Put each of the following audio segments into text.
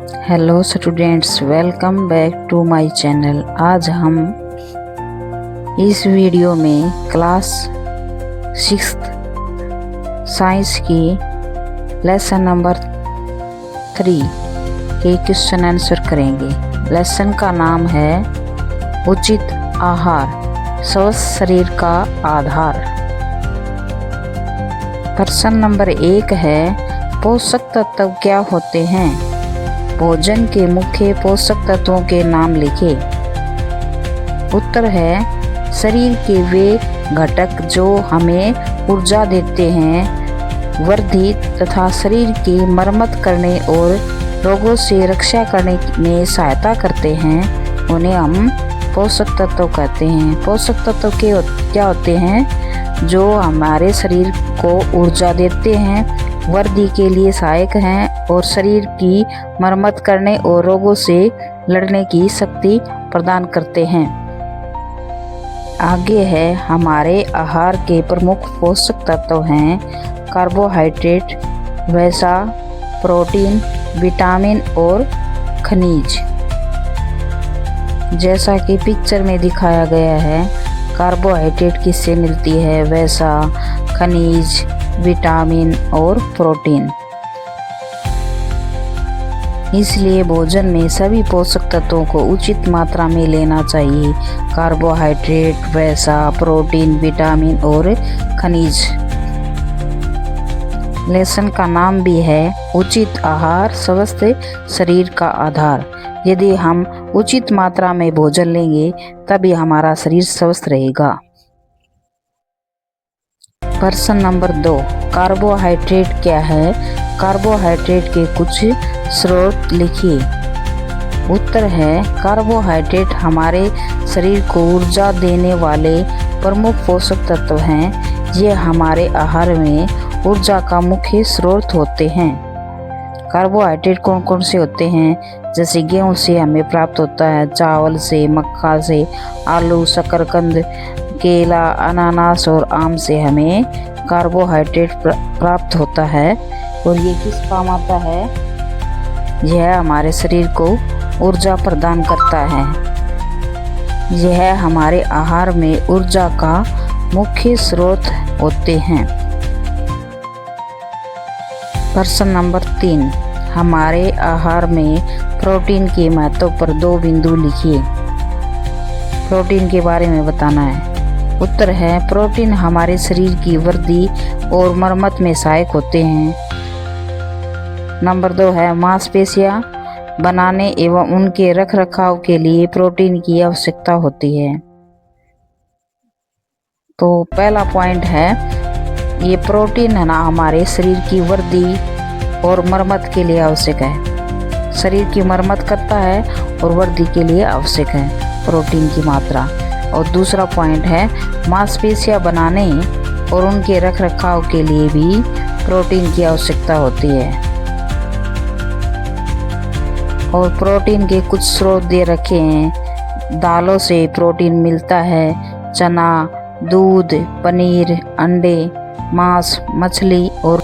Hello students, welcome back to my channel. आज हम इस वीडियो में क्लास 6 साइंस की लेसन नंबर 3 के क्वेश्चन आंसर करेंगे। लेसन का नाम है उचित आहार, स्वस्थ शरीर का आधार। प्रश्न नंबर 1 है, पोषक तत्व क्या होते हैं? भोजन के मुख्य पोषक तत्वों के नाम लिखें। उत्तर है, शरीर के वे घटक जो हमें ऊर्जा देते हैं, वृद्धि तथा शरीर की मरम्मत करने और रोगों से रक्षा करने में सहायता करते हैं, उन्हें हम पोषक तत्व कहते हैं। पोषक तत्व क्या होते हैं? जो हमारे शरीर को ऊर्जा देते हैं, वृद्धि के लिए सहायक हैं और शरीर की मरम्मत करने और रोगों से लड़ने की शक्ति प्रदान करते हैं। आगे है, हमारे आहार के प्रमुख पोषक तत्व हैं कार्बोहाइड्रेट, वसा, प्रोटीन, विटामिन और खनिज। जैसा कि पिक्चर में दिखाया गया है, कार्बोहाइड्रेट किससे मिलती है? वसा, खनिज, विटामिन और प्रोटीन। इसलिए भोजन में सभी पोषक तत्वों को उचित मात्रा में लेना चाहिए। कार्बोहाइड्रेट, वसा, प्रोटीन, विटामिन और खनिज। लेसन का नाम भी है उचित आहार, स्वस्थ शरीर का आधार। यदि हम उचित मात्रा में भोजन लेंगे तभी हमारा शरीर स्वस्थ रहेगा। प्रश्न नंबर 2, कार्बोहाइड्रेट क्या है? कार्बोहाइड्रेट के कुछ स्रोत लिखिए। उत्तर है, कार्बोहाइड्रेट हमारे शरीर को ऊर्जा देने वाले प्रमुख पोषक तत्व हैं। ये हमारे आहार में ऊर्जा का मुख्य स्रोत होते हैं। कार्बोहाइड्रेट कौन कौन से होते हैं? जैसे गेहूं से हमें प्राप्त होता है, चावल से, मक्का से, आलू, शकरकंद, केला, अनानास और आम से हमें कार्बोहाइड्रेट प्राप्त होता है। और ये किस काम आता है? यह हमारे शरीर को ऊर्जा प्रदान करता है। यह हमारे आहार में ऊर्जा का मुख्य स्रोत होते हैं। प्रश्न नंबर 3, हमारे आहार में प्रोटीन के महत्व पर 2 बिंदु लिखिए। प्रोटीन के बारे में बताना है। उत्तर है, प्रोटीन हमारे शरीर की वृद्धि और मरम्मत में सहायक होते हैं। नंबर 2 है, मांसपेशियां बनाने एवं उनके रखरखाव के लिए प्रोटीन की आवश्यकता होती है। तो पहला पॉइंट है, ये प्रोटीन है ना, हमारे शरीर की वृद्धि और मरम्मत के लिए आवश्यक है। शरीर की मरम्मत करता है और वृद्धि के लिए आवश्यक है प्रोटीन की मात्रा। और दूसरा पॉइंट है, मांसपेशियां बनाने और उनके रखरखाव के लिए भी प्रोटीन की आवश्यकता होती है। और प्रोटीन के कुछ स्रोत दे रखे हैं। दालों से प्रोटीन मिलता है, चना, दूध, पनीर, अंडे, मांस, मछली और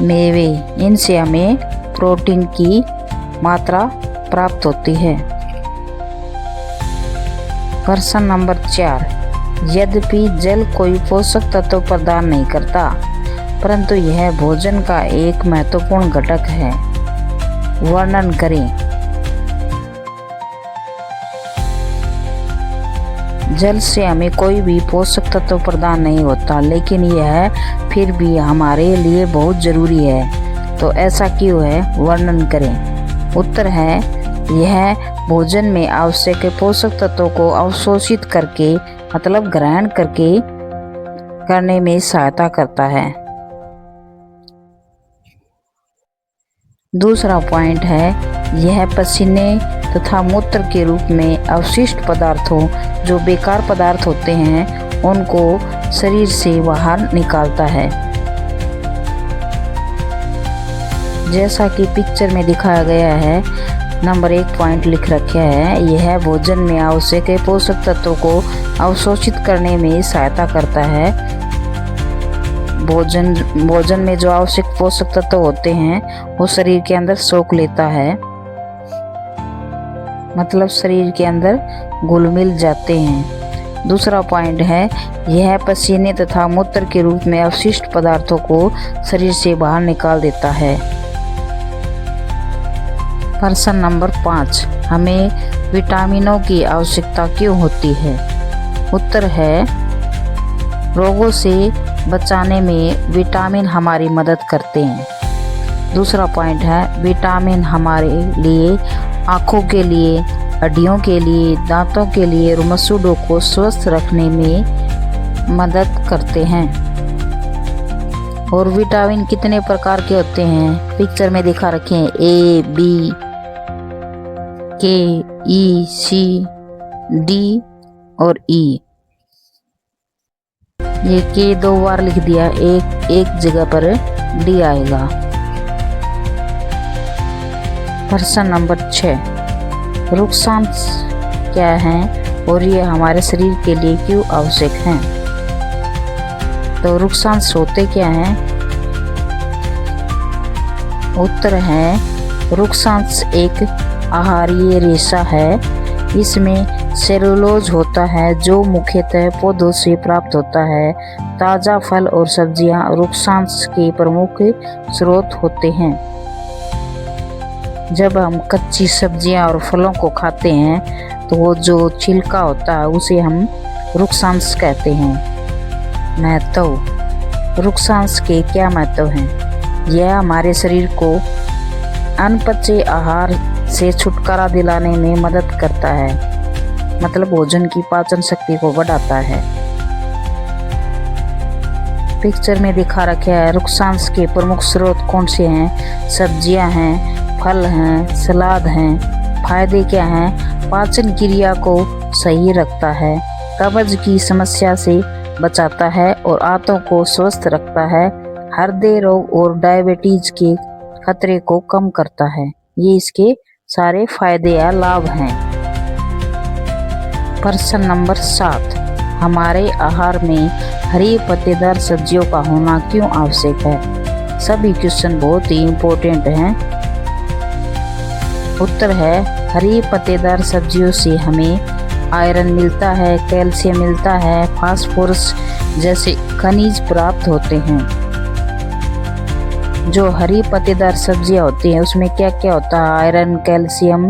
मेवे, इनसे हमें प्रोटीन की मात्रा प्राप्त होती है। प्रश्न नंबर 4, यद्यपि जल कोई पोषक तत्व प्रदान नहीं करता, परंतु यह भोजन का एक महत्वपूर्ण घटक है। वर्णन करें। जल से हमें कोई भी पोषक तत्व प्रदान नहीं होता, लेकिन यह फिर भी हमारे लिए बहुत जरूरी है। तो ऐसा क्यों है? वर्णन करें। उत्तर है, यह भोजन में आवश्यक पोषक तत्वों को अवशोषित करके मतलब ग्रहण करने में सहायता करता है। दूसरा पॉइंट है, यह पसीने तथा मूत्र के रूप में अवशिष्ट पदार्थों, जो बेकार पदार्थ होते हैं, उनको शरीर से बाहर निकालता है। जैसा कि पिक्चर में दिखाया गया है, नंबर 1 पॉइंट लिख रखा है, यह भोजन में आवश्यक पोषक तत्वों को अवशोषित करने में सहायता करता है। भोजन में जो आवश्यक पोषक तत्व होते हैं वो शरीर के अंदर सोख लेता है मतलब शरीर के अंदर घुल मिल जाते हैं। दूसरा पॉइंट है, यह पसीने तथा मूत्र के रूप में अवशिष्ट पदार्थों को शरीर से बाहर निकाल देता है। प्रश्न नंबर 5, हमें विटामिनों की आवश्यकता क्यों होती है? उत्तर है, रोगों से बचाने में विटामिन हमारी मदद करते हैं। दूसरा पॉइंट है, विटामिन हमारे लिए आँखों के लिए, हड्डियों के लिए, दांतों के लिए और मसूड़ों को स्वस्थ रखने में मदद करते हैं। और विटामिन कितने प्रकार के होते हैं? पिक्चर में दिखा रखे हैं, ए, बी, के, ई, सी, डी और ई। ये के 2 बार लिख दिया, एक जगह पर डी आएगा। प्रश्न नंबर 6, रुक्षांश क्या हैं और ये हमारे शरीर के लिए क्यों आवश्यक हैं? तो रुक्षांश होते क्या हैं? उत्तर है, रुक्षांश एक आहारीय रेशा है। इसमें सेलुलोज होता है जो मुख्यतः पौधों से प्राप्त होता है। ताज़ा फल और सब्जियां रुक्षांश के प्रमुख स्रोत होते हैं। जब हम कच्ची सब्जियां और फलों को खाते हैं तो वो जो छिलका होता है उसे हम रुक्षांश कहते हैं। महत्व, रुक्षांश के क्या महत्व हैं? यह हमारे शरीर को अनपचे आहार से छुटकारा दिलाने में मदद करता है, मतलब भोजन की पाचन शक्ति को बढ़ाता है। पिक्चर में दिखा रखे है, रुक्षांश के प्रमुख स्रोत कौन से हैं? सब्जियां हैं, फल हैं, सलाद हैं। फायदे क्या हैं? पाचन क्रिया को सही रखता है, कब्ज की समस्या से बचाता है और आंतों को स्वस्थ रखता है, हृदय रोग और डायबिटीज के खतरे को कम करता है। ये इसके सारे फायदे या लाभ हैं। प्रश्न नंबर 7, हमारे आहार में हरी पत्तेदार सब्जियों का होना क्यों आवश्यक है? सभी क्वेश्चन बहुत ही इम्पोर्टेंट हैं। उत्तर है, हरी पत्तेदार सब्जियों से हमें आयरन मिलता है, कैल्शियम मिलता है, फास्फोरस जैसे खनिज प्राप्त होते हैं। जो हरी पत्तेदार सब्जियां होती हैं उसमें क्या क्या होता है? आयरन, कैल्शियम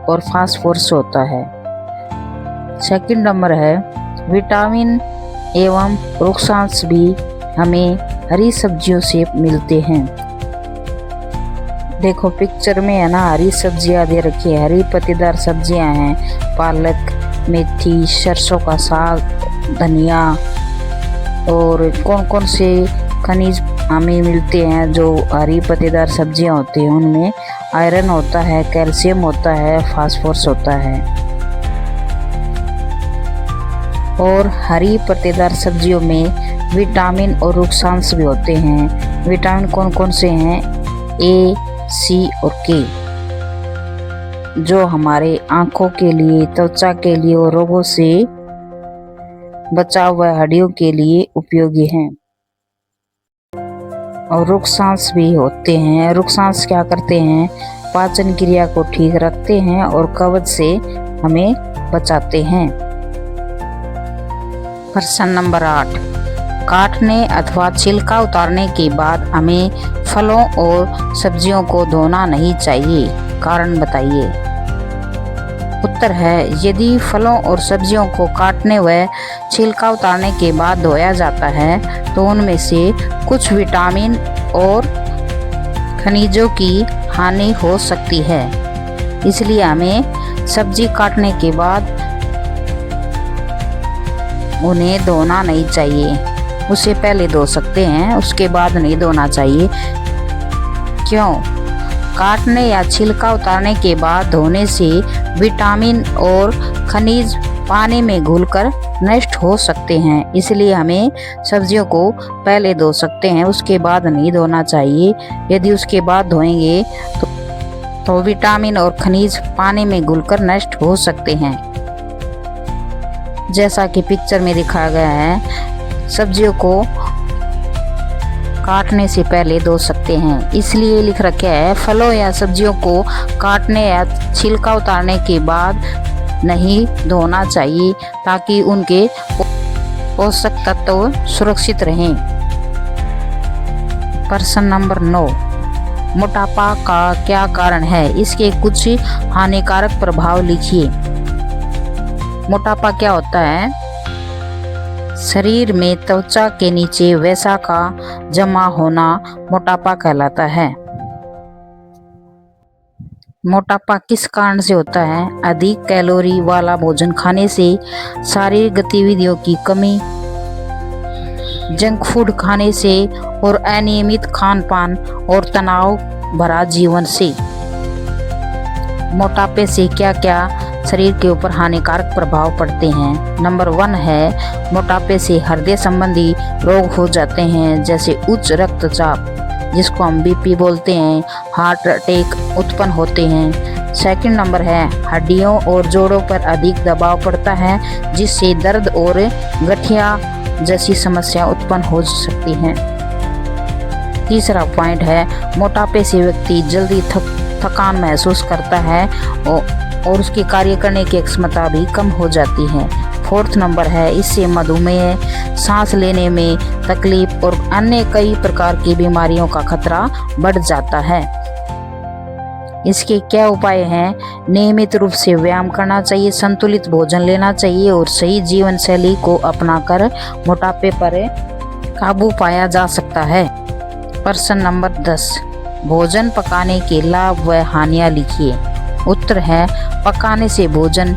और फास्फोरस होता है। सेकंड नंबर है, विटामिन एवं रुक्षांश भी हमें हरी सब्जियों से मिलते हैं। देखो पिक्चर में है ना, हरी सब्जियां दे रखी है, हरी पत्तेदार सब्जियां हैं, पालक, मेथी, सरसों का साग, धनिया। और कौन कौन से खनिज हमें मिलते हैं? जो हरी पत्तेदार सब्जियां होती हैं उनमें आयरन होता है, कैल्शियम होता है, फास्फोरस होता है। और हरी पत्तेदार सब्जियों में विटामिन और रुक्षांश भी होते हैं। विटामिन कौन कौन से हैं? ए, सी और के, जो हमारे आँखों के लिए, त्वचा के लिए और रोगों से बचाव व हड्डियों के लिए उपयोगी हैं। और रुक्षांश भी होते हैं। रुक्षांश क्या करते हैं? पाचन क्रिया को ठीक रखते हैं और कब्ज से हमें बचाते हैं। प्रश्न नंबर 8, काटने अथवा छिलका उतारने के बाद हमें फलों और सब्जियों को धोना नहीं चाहिए, कारण बताइए। उत्तर है, यदि फलों और सब्जियों को काटने व छिलका उतारने के बाद धोया जाता है तो उनमें से कुछ विटामिन और खनिजों की हानि हो सकती है। इसलिए हमें सब्जी काटने के बाद उन्हें धोना नहीं चाहिए। उसे पहले धो सकते हैं, उसके बाद नहीं धोना चाहिए। क्यों? काटने या छिलका उतारने के बाद धोने से विटामिन और खनिज पानी में घुलकर नष्ट हो सकते हैं। इसलिए हमें सब्जियों को पहले धो सकते हैं, उसके बाद नहीं धोना चाहिए। यदि उसके बाद धोएंगे तो विटामिन और खनिज पानी में घुलकर नष्ट हो सकते हैं। जैसा कि पिक्चर में दिखाया गया है, सब्जियों को काटने से पहले धो सकते हैं। इसलिए लिख रखा है फलों या सब्जियों को काटने या छिलका उतारने के बाद नहीं धोना चाहिए ताकि उनके पोषक तत्व सुरक्षित रहें। प्रश्न नंबर 9, मोटापा का क्या कारण है? इसके कुछ हानिकारक प्रभाव लिखिए। मोटापा क्या होता है? शरीर में त्वचा के नीचे वसा का जमा होना मोटापा कहलाता है। मोटापा किस कारण से होता है? अधिक कैलोरी वाला भोजन खाने से, शारीरिक गतिविधियों की कमी, जंक फूड खाने से और अनियमित खान पान और तनाव भरा जीवन से। मोटापे से क्या क्या शरीर के ऊपर हानिकारक प्रभाव पड़ते हैं? नंबर 1 है मोटापे से हृदय संबंधी रोग हो जाते हैं, जैसे उच्च रक्तचाप जिसको हम बीपी बोलते हैं, हार्ट अटैक उत्पन्न होते हैं। सेकंड नंबर है हड्डियों और जोड़ों पर अधिक दबाव पड़ता है, जिससे दर्द और गठिया जैसी समस्या उत्पन्न हो सकती हैं। तीसरा पॉइंट है मोटापे से व्यक्ति जल्दी थकान महसूस करता है और उसकी कार्य करने की क्षमता भी कम हो जाती है। फोर्थ नंबर है इससे मधुमेह, सांस लेने में तकलीफ और अन्य कई प्रकार की बीमारियों का खतरा बढ़ जाता है। इसके क्या उपाय हैं? नियमित रूप से व्यायाम करना चाहिए, संतुलित भोजन लेना चाहिए और सही जीवन शैली को अपनाकर मोटापे पर काबू पाया जा सकता है। प्रश्न नंबर 10, भोजन पकाने के लाभ व हानियां लिखिए। उत्तर है पकाने से भोजन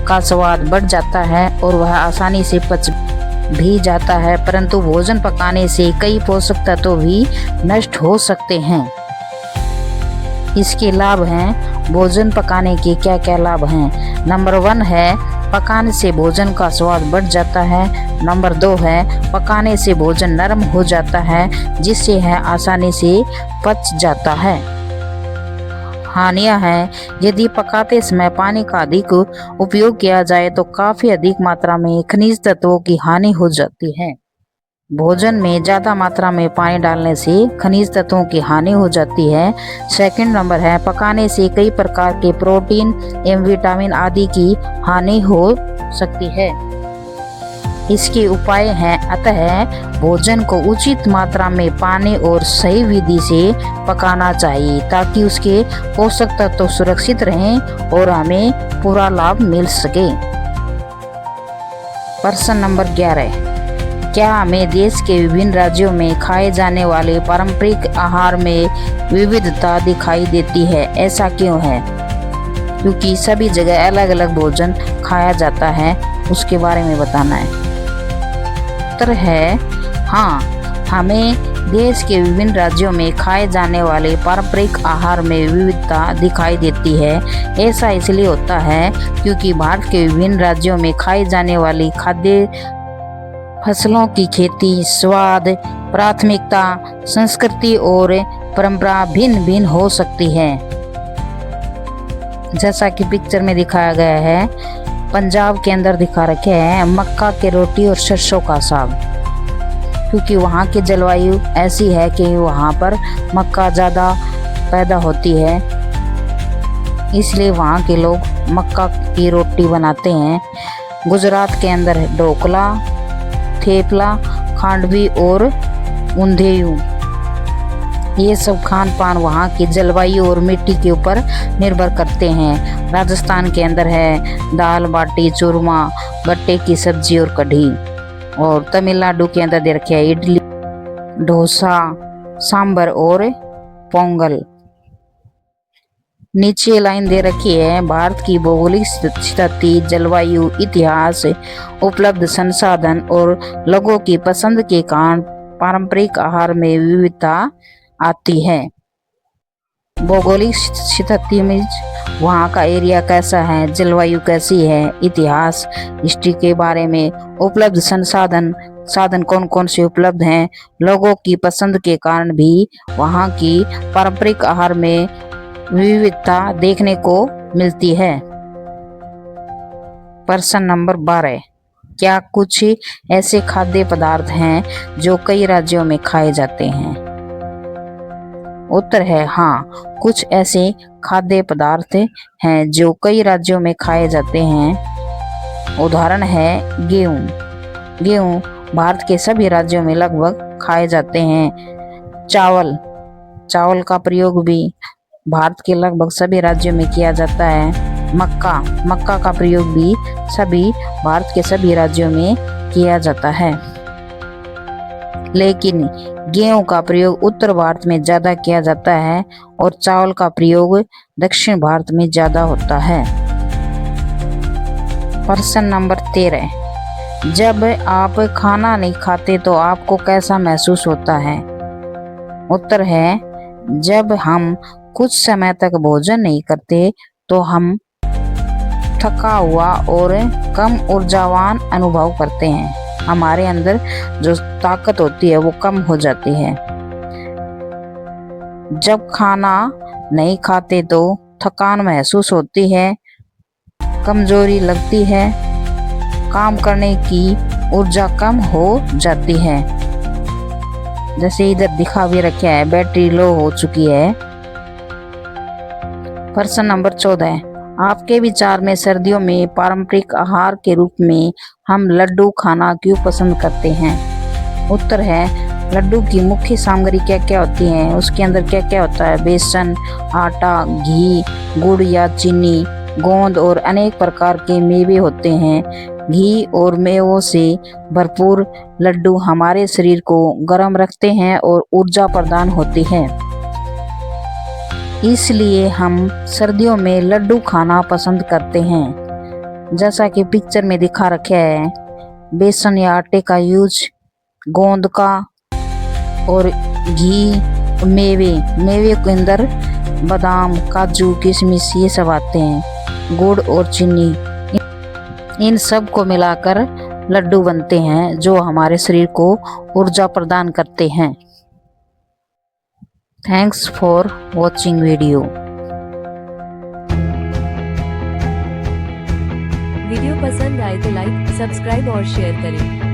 का स्वाद बढ़ जाता है और वह आसानी से पच भी जाता है, परंतु भोजन पकाने से कई पोषक तत्व भी नष्ट हो सकते हैं। इसके लाभ हैं, भोजन पकाने के क्या क्या लाभ हैं? नंबर 1 है पकाने से भोजन का स्वाद बढ़ जाता है। नंबर 2 है पकाने से भोजन नरम हो जाता है, जिससे यह आसानी से पच जाता है। हानियां हैं, यदि पकाते समय पानी का अधिक उपयोग किया जाए तो काफी अधिक मात्रा में खनिज तत्वों की हानि हो जाती है। भोजन में ज्यादा मात्रा में पानी डालने से खनिज तत्वों की हानि हो जाती है। सेकंड नंबर है पकाने से कई प्रकार के प्रोटीन एवं विटामिन आदि की हानि हो सकती है। इसके उपाय हैं, अतः भोजन को उचित मात्रा में पानी और सही विधि से पकाना चाहिए ताकि उसके पोषक तत्व सुरक्षित रहें और हमें पूरा लाभ मिल सके। प्रश्न नंबर 11, क्या हमें देश के विभिन्न राज्यों में खाए जाने वाले पारंपरिक आहार में विविधता दिखाई देती है? ऐसा क्यों है? क्योंकि सभी जगह अलग अलग भोजन खाया जाता है, उसके बारे में बताना है। उत्तर है हाँ, हमें देश के विभिन्न राज्यों में खाए जाने वाले पारंपरिक आहार में विविधता दिखाई देती है। ऐसा इसलिए होता है क्योंकि भारत के विभिन्न राज्यों में खाई जाने वाली खाद्य फसलों की खेती, स्वाद, प्राथमिकता, संस्कृति और परंपरा भिन्न भिन्न हो सकती है। जैसा कि पिक्चर में दिखाया गया है, पंजाब के अंदर दिखा रखे हैं मक्का की रोटी और सरसों का साग, क्योंकि वहाँ की जलवायु ऐसी है कि वहाँ पर मक्का ज़्यादा पैदा होती है, इसलिए वहाँ के लोग मक्का की रोटी बनाते हैं। गुजरात के अंदर ढोकला, थेपला, खांडवी और ऊंधियू, ये सब खान पान वहाँ की जलवायु और मिट्टी के ऊपर निर्भर करते हैं। राजस्थान के अंदर है दाल बाटी चूरमा, गट्टे की सब्जी और कढ़ी। और तमिलनाडु के अंदर दे रखे है इडली, डोसा, सांबर और पोंगल। नीचे लाइन दे रखी है भारत की भौगोलिक स्थिति, जलवायु, इतिहास, उपलब्ध संसाधन और लोगों की पसंद के कारण पारंपरिक आहार में विविधता आती है। भौगोलिक स्थिति में वहाँ का एरिया कैसा है, जलवायु कैसी है, इतिहास, हिस्ट्री के बारे में, उपलब्ध साधन कौन कौन से उपलब्ध हैं, लोगों की पसंद के कारण भी वहाँ की पारंपरिक आहार में विविधता देखने को मिलती है। प्रश्न नंबर 12, क्या कुछ ऐसे खाद्य पदार्थ हैं जो कई राज्यों में खाए जाते हैं? उत्तर है हाँ, कुछ ऐसे खाद्य पदार्थ हैं जो कई राज्यों में खाए जाते हैं। उदाहरण है गेहूं। गेहूं भारत के सभी राज्यों में लगभग खाए जाते हैं। चावल चावल का प्रयोग भी भारत के लगभग सभी राज्यों में किया जाता है। मक्का का प्रयोग भी भारत के सभी राज्यों में किया जाता है। लेकिन गेहूं का प्रयोग उत्तर भारत में ज्यादा किया जाता है और चावल का प्रयोग दक्षिण भारत में ज्यादा होता है। प्रश्न नंबर 13, जब आप खाना नहीं खाते तो आपको कैसा महसूस होता है? उत्तर है जब हम कुछ समय तक भोजन नहीं करते तो हम थका हुआ और कम ऊर्जावान अनुभव करते हैं। हमारे अंदर जो ताकत होती है वो कम हो जाती है। जब खाना नहीं खाते तो थकान महसूस होती है, कमजोरी लगती है, काम करने की ऊर्जा कम हो जाती है। जैसे इधर दिखा भी रखा है, बैटरी लो हो चुकी है। प्रश्न नंबर 14, आपके विचार में सर्दियों में पारंपरिक आहार के रूप में हम लड्डू खाना क्यों पसंद करते हैं? उत्तर है लड्डू की मुख्य सामग्री क्या क्या होती है, उसके अंदर क्या क्या होता है? बेसन, आटा, घी, गुड़ या चीनी, गोंद और अनेक प्रकार के मेवे होते हैं। घी और मेवों से भरपूर लड्डू हमारे शरीर को गर्म रखते हैं और ऊर्जा प्रदान होती है। इसलिए हम सर्दियों में लड्डू खाना पसंद करते हैं। जैसा कि पिक्चर में दिखा रखा है, बेसन या आटे का यूज, गोंद का और घी, मेवे के अंदर बादाम, काजू, किशमिश ये सब आते हैं। गुड़ और चीनी, इन सब को मिलाकर लड्डू बनते हैं जो हमारे शरीर को ऊर्जा प्रदान करते हैं। थैंक्स फॉर वॉचिंग वीडियो पसंद आए तो लाइक, सब्सक्राइब और शेयर करें।